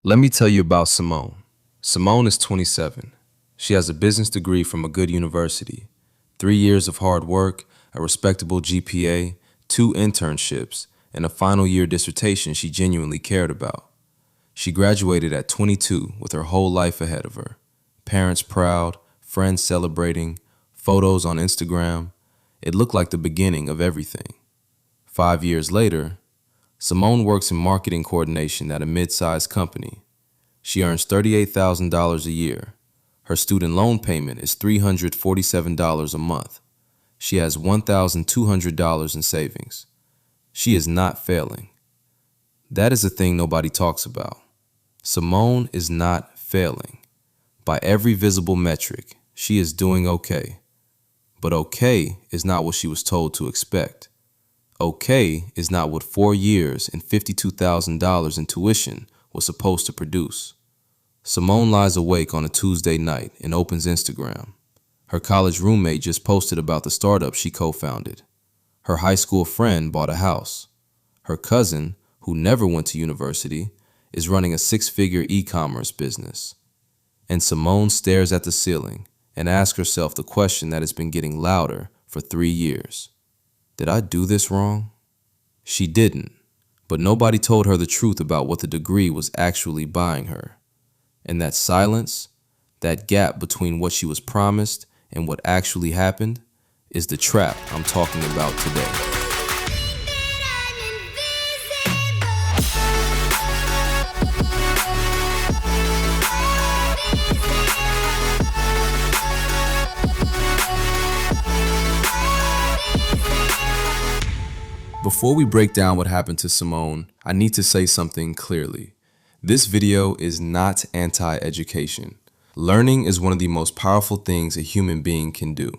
Let me tell you about Simone. Simone is 27. She has a business degree from a good university, 3 years of hard work, a respectable GPA, 2 internships, and a final year dissertation she genuinely cared about. She graduated at 22 with her whole life ahead of her. Parents proud, friends celebrating, photos on Instagram. It looked like the beginning of everything. 5 years later, Simone works in marketing coordination at a mid-sized company. She earns $38,000 a year. Her student loan payment is $347 a month. She has $1,200 in savings. She is not failing. That is a thing nobody talks about. Simone is not failing. By every visible metric, she is doing okay. But okay is not what she was told to expect. Okay is not what 4 years and $52,000 in tuition was supposed to produce. Simone lies awake on a Tuesday night and opens Instagram. Her college roommate just posted about the startup she co-founded. Her high school friend bought a house. Her cousin, who never went to university, is running a 6-figure e-commerce business. And Simone stares at the ceiling and asks herself the question that has been getting louder for 3 years. Did I do this wrong? She didn't, but nobody told her the truth about what the degree was actually buying her. And that silence, that gap between what she was promised and what actually happened, is the trap I'm talking about today. Before we break down what happened to Simone, I need to say something clearly. This video is not anti-education. Learning is one of the most powerful things a human being can do.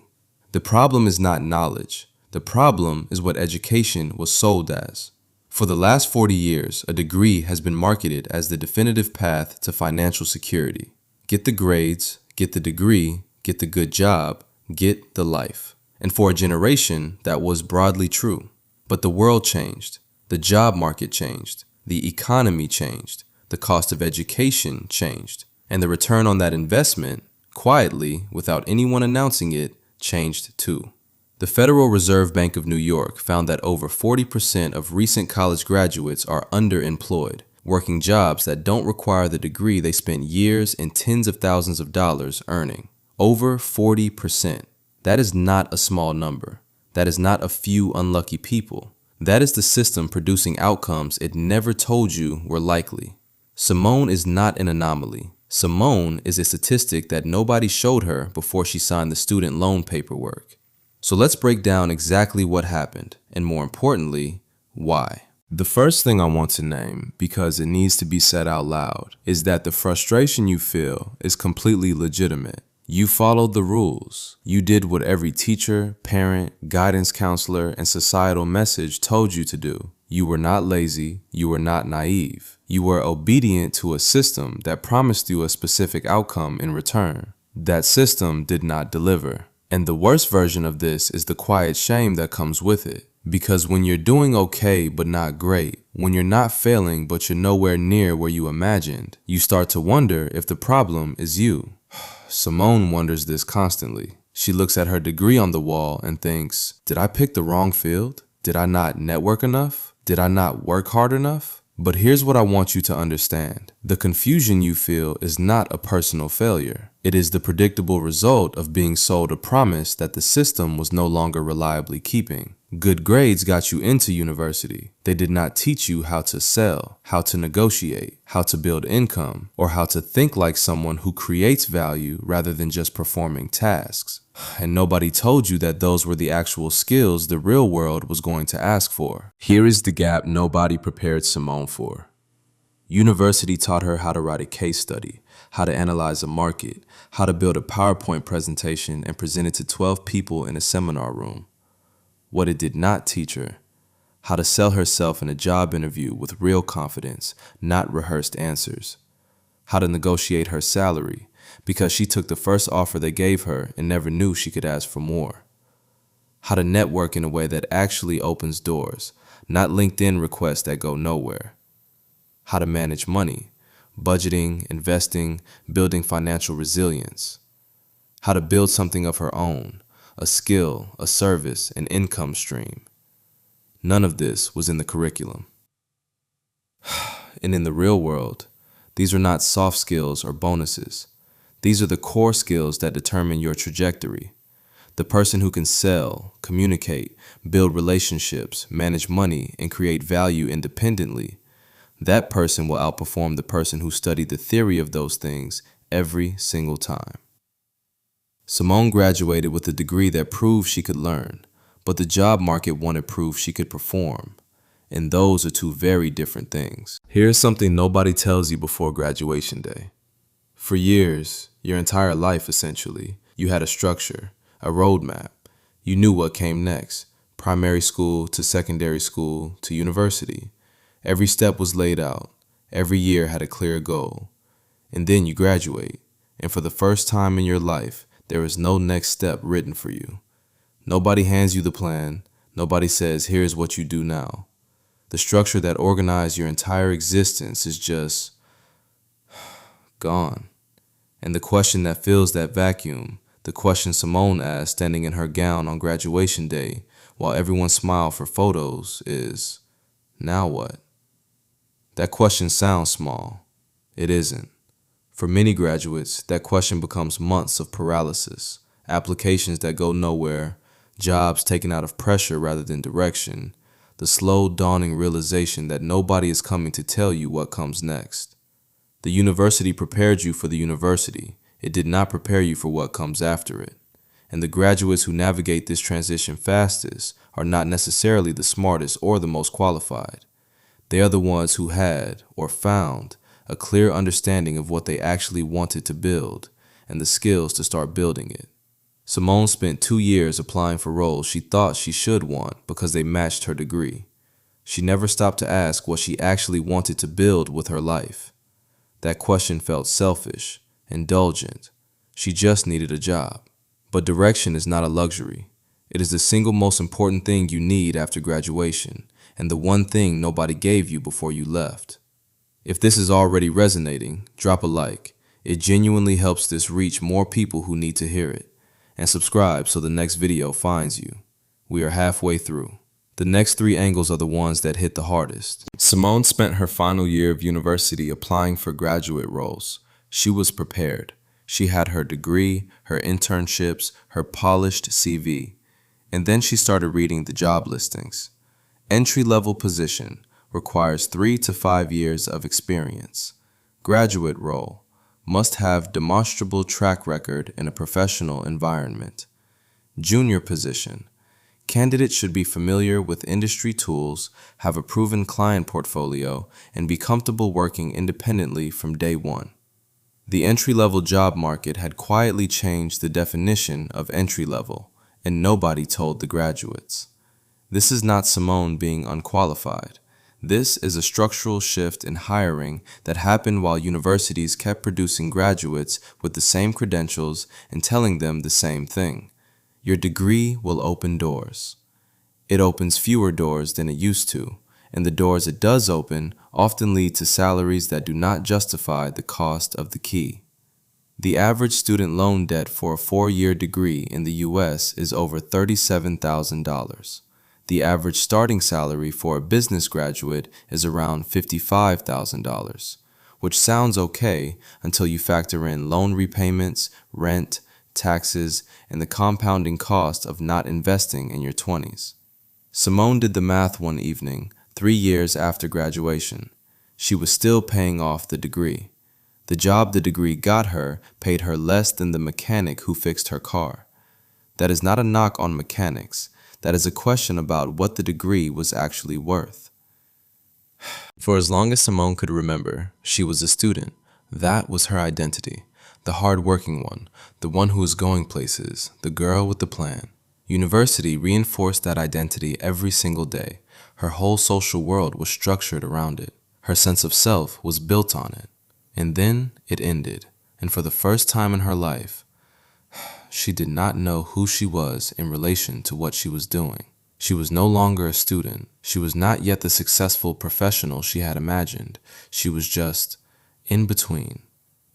The problem is not knowledge. The problem is what education was sold as. For the last 40 years, a degree has been marketed as the definitive path to financial security. Get the grades, get the degree, get the good job, get the life. And for a generation, that was broadly true. But the world changed, the job market changed, the economy changed, the cost of education changed, and the return on that investment, quietly, without anyone announcing it, changed too. The Federal Reserve Bank of New York found that over 40% of recent college graduates are underemployed, working jobs that don't require the degree they spent years and tens of thousands of dollars earning. Over 40%. That is not a small number. That is not a few unlucky people. That is the system producing outcomes it never told you were likely. Simone is not an anomaly. Simone is a statistic that nobody showed her before she signed the student loan paperwork. So let's break down exactly what happened, and more importantly, why. The first thing I want to name, because it needs to be said out loud, is that the frustration you feel is completely legitimate. You followed the rules. You did what every teacher, parent, guidance counselor, and societal message told you to do. You were not lazy. You were not naive. You were obedient to a system that promised you a specific outcome in return. That system did not deliver. And the worst version of this is the quiet shame that comes with it. Because when you're doing okay but not great, when you're not failing but you're nowhere near where you imagined, you start to wonder if the problem is you. Simone wonders this constantly. She looks at her degree on the wall and thinks, did I pick the wrong field? Did I not network enough? Did I not work hard enough? But here's what I want you to understand. The confusion you feel is not a personal failure. It is the predictable result of being sold a promise that the system was no longer reliably keeping. Good grades got you into university. They did not teach you how to sell, how to negotiate, how to build income, or how to think like someone who creates value rather than just performing tasks. And nobody told you that those were the actual skills the real world was going to ask for. Here is the gap nobody prepared Simone for. University taught her how to write a case study, how to analyze a market, how to build a PowerPoint presentation and present it to 12 people in a seminar room. What it did not teach her, how to sell herself in a job interview with real confidence, not rehearsed answers. How to negotiate her salary, because she took the first offer they gave her and never knew she could ask for more. How to network in a way that actually opens doors, not LinkedIn requests that go nowhere. How to manage money, budgeting, investing, building financial resilience, how to build something of her own, a skill, a service, an income stream. None of this was in the curriculum. And in the real world, these are not soft skills or bonuses. These are the core skills that determine your trajectory. The person who can sell, communicate, build relationships, manage money, and create value independently, that person will outperform the person who studied the theory of those things every single time. Simone graduated with a degree that proved she could learn, but the job market wanted proof she could perform. And those are two very different things. Here's something nobody tells you before graduation day. For years, your entire life essentially, you had a structure, a roadmap. You knew what came next, primary school to secondary school to university. Every step was laid out. Every year had a clear goal. And then you graduate, and for the first time in your life, there is no next step written for you. Nobody hands you the plan. Nobody says, here's what you do now. The structure that organized your entire existence is just gone. And the question that fills that vacuum, the question Simone asked standing in her gown on graduation day while everyone smiled for photos is, now what? That question sounds small. It isn't. For many graduates, that question becomes months of paralysis, applications that go nowhere, jobs taken out of pressure rather than direction, the slow dawning realization that nobody is coming to tell you what comes next. The university prepared you for the university. It did not prepare you for what comes after it. And the graduates who navigate this transition fastest are not necessarily the smartest or the most qualified. They are the ones who had, or found, a clear understanding of what they actually wanted to build and the skills to start building it. Simone spent 2 years applying for roles she thought she should want because they matched her degree. She never stopped to ask what she actually wanted to build with her life. That question felt selfish, indulgent. She just needed a job. But direction is not a luxury. It is the single most important thing you need after graduation, and the one thing nobody gave you before you left. If this is already resonating, drop a like. It genuinely helps this reach more people who need to hear it. And subscribe so the next video finds you. We are halfway through. The next 3 angles are the ones that hit the hardest. Simone spent her final year of university applying for graduate roles. She was prepared. She had her degree, her internships, her polished CV. And then she started reading the job listings. Entry-level position requires 3 to 5 years of experience. Graduate role must have demonstrable track record in a professional environment. Junior position. Candidates should be familiar with industry tools, have a proven client portfolio, and be comfortable working independently from day one. The entry-level job market had quietly changed the definition of entry-level, and nobody told the graduates. This is not Simone being unqualified. This is a structural shift in hiring that happened while universities kept producing graduates with the same credentials and telling them the same thing. Your degree will open doors. It opens fewer doors than it used to, and the doors it does open often lead to salaries that do not justify the cost of the key. The average student loan debt for a 4-year degree in the U.S. is over $37,000. The average starting salary for a business graduate is around $55,000, which sounds okay until you factor in loan repayments, rent, taxes, and the compounding cost of not investing in your 20s. Simone did the math one evening, 3 years after graduation. She was still paying off the degree. The job the degree got her paid her less than the mechanic who fixed her car. That is not a knock on mechanics. That is a question about what the degree was actually worth. For as long as Simone could remember, she was a student. That was her identity. The hard-working one, the one who was going places, the girl with the plan. University reinforced that identity every single day. Her whole social world was structured around it. Her sense of self was built on it. And then it ended, and for the first time in her life, she did not know who she was in relation to what she was doing. She was no longer a student. She was not yet the successful professional she had imagined. She was just in between,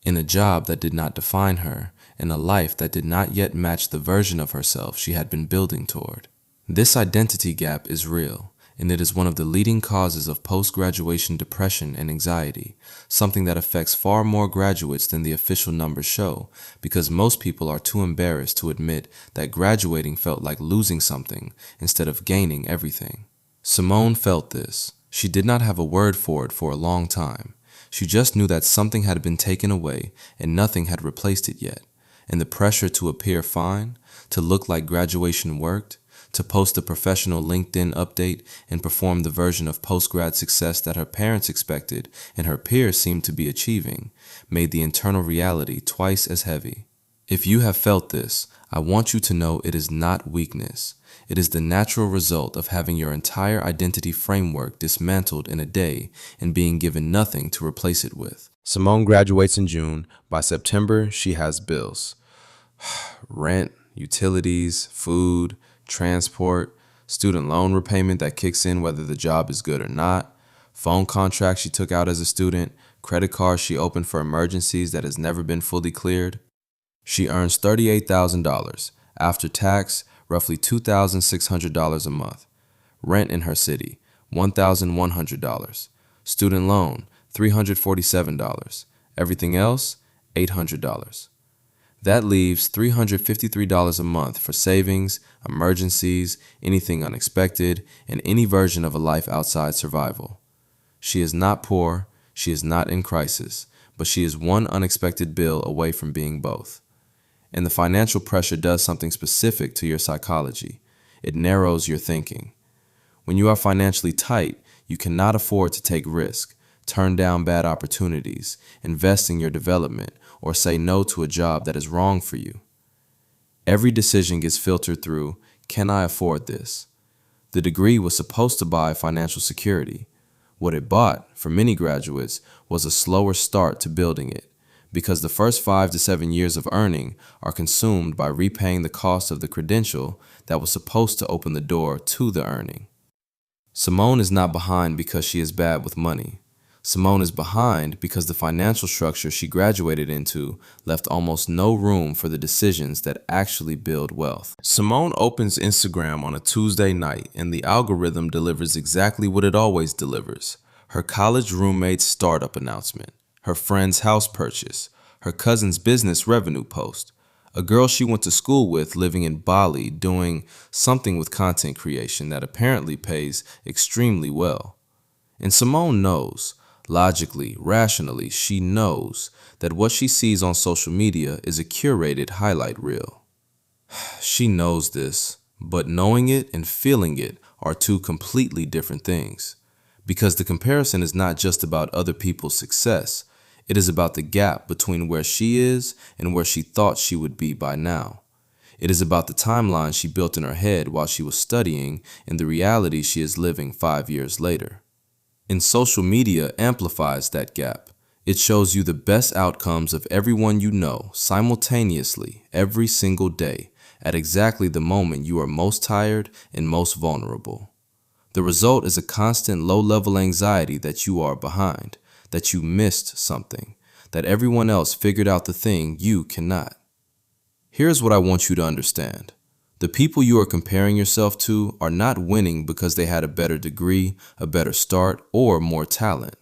in a job that did not define her, in a life that did not yet match the version of herself she had been building toward. This identity gap is real, and it is one of the leading causes of post-graduation depression and anxiety, something that affects far more graduates than the official numbers show, because most people are too embarrassed to admit that graduating felt like losing something instead of gaining everything. Simone felt this. She did not have a word for it for a long time. She just knew that something had been taken away and nothing had replaced it yet. And the pressure to appear fine, to look like graduation worked, to post a professional LinkedIn update and perform the version of post-grad success that her parents expected and her peers seemed to be achieving, made the internal reality twice as heavy. If you have felt this, I want you to know it is not weakness. It is the natural result of having your entire identity framework dismantled in a day and being given nothing to replace it with. Simone graduates in June. By September, she has bills. Rent, utilities, food, transport, student loan repayment that kicks in whether the job is good or not, phone contracts she took out as a student, credit cards she opened for emergencies that has never been fully cleared. She earns $38,000. After tax, roughly $2,600 a month. Rent in her city, $1,100. Student loan, $347. Everything else, $800. That leaves $353 a month for savings, emergencies, anything unexpected, and any version of a life outside survival. She is not poor, she is not in crisis, but she is one unexpected bill away from being both. And the financial pressure does something specific to your psychology. It narrows your thinking. When you are financially tight, you cannot afford to take risk, turn down bad opportunities, invest in your development, or say no to a job that is wrong for you. Every decision gets filtered through, can I afford this? The degree was supposed to buy financial security. What it bought, for many graduates, was a slower start to building it, because the first 5 to 7 years of earning are consumed by repaying the cost of the credential that was supposed to open the door to the earning. Simone is not behind because she is bad with money. Simone is behind because the financial structure she graduated into left almost no room for the decisions that actually build wealth. Simone opens Instagram on a Tuesday night and the algorithm delivers exactly what it always delivers. Her college roommate's startup announcement, her friend's house purchase, her cousin's business revenue post, a girl she went to school with living in Bali doing something with content creation that apparently pays extremely well. And Simone knows, logically, rationally, she knows that what she sees on social media is a curated highlight reel. She knows this, but knowing it and feeling it are two completely different things. Because the comparison is not just about other people's success, it is about the gap between where she is and where she thought she would be by now. It is about the timeline she built in her head while she was studying and the reality she is living 5 years later. And social media amplifies that gap. It shows you the best outcomes of everyone you know simultaneously every single day at exactly the moment you are most tired and most vulnerable. The result is a constant low-level anxiety that you are behind, that you missed something, that everyone else figured out the thing you cannot. Here's what I want you to understand. The people you are comparing yourself to are not winning because they had a better degree, a better start, or more talent.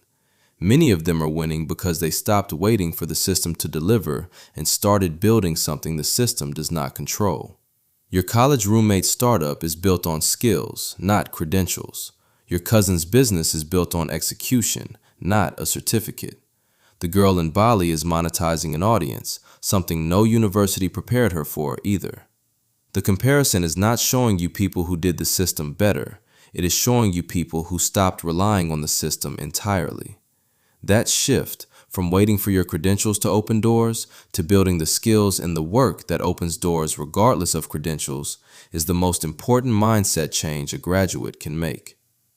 Many of them are winning because they stopped waiting for the system to deliver and started building something the system does not control. Your college roommate's startup is built on skills, not credentials. Your cousin's business is built on execution, not a certificate. The girl in Bali is monetizing an audience, something no university prepared her for either. The comparison is not showing you people who did the system better. It is showing you people who stopped relying on the system entirely. That shift from waiting for your credentials to open doors to building the skills and the work that opens doors regardless of credentials is the most important mindset change a graduate can make.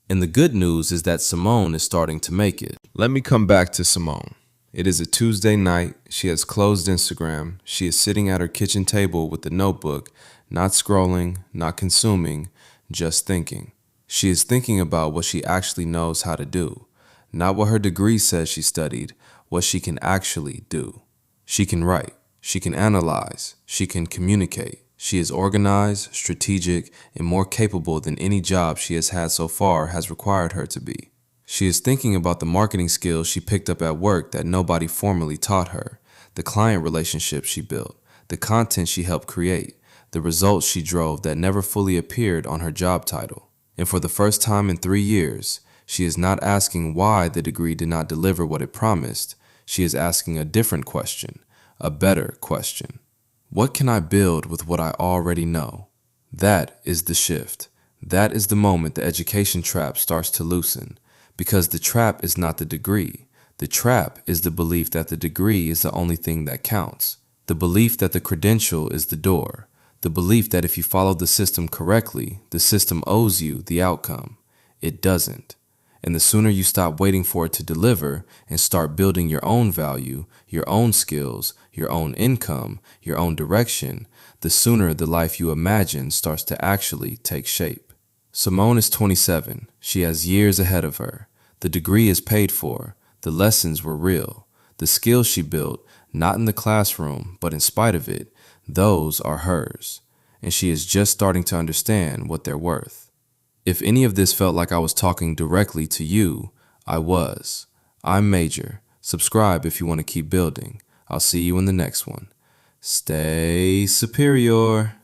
And the good news is that Simone is starting to make it. Let me come back to Simone. It is a Tuesday night. She has closed Instagram. She is sitting at her kitchen table with a notebook, not scrolling, not consuming, just thinking. She is thinking about what she actually knows how to do, not what her degree says she studied, what she can actually do. She can write, she can analyze, she can communicate. She is organized, strategic, and more capable than any job she has had so far has required her to be. She is thinking about the marketing skills she picked up at work that nobody formally taught her, the client relationships she built, the content she helped create, the results she drove that never fully appeared on her job title. And for the first time in 3 years, she is not asking why the degree did not deliver what it promised. She is asking a different question, a better question. What can I build with what I already know? That is the shift. That is the moment the education trap starts to loosen. Because the trap is not the degree. The trap is the belief that the degree is the only thing that counts. The belief that the credential is the door. The belief that if you follow the system correctly, the system owes you the outcome. It doesn't. And the sooner you stop waiting for it to deliver and start building your own value, your own skills, your own income, your own direction, the sooner the life you imagine starts to actually take shape. Simone is 27. She has years ahead of her. The degree is paid for. The lessons were real. The skills she built, not in the classroom, but in spite of it, those are hers. And she is just starting to understand what they're worth. If any of this felt like I was talking directly to you, I was. I'm Major. Subscribe if you want to keep building. I'll see you in the next one. Stay superior.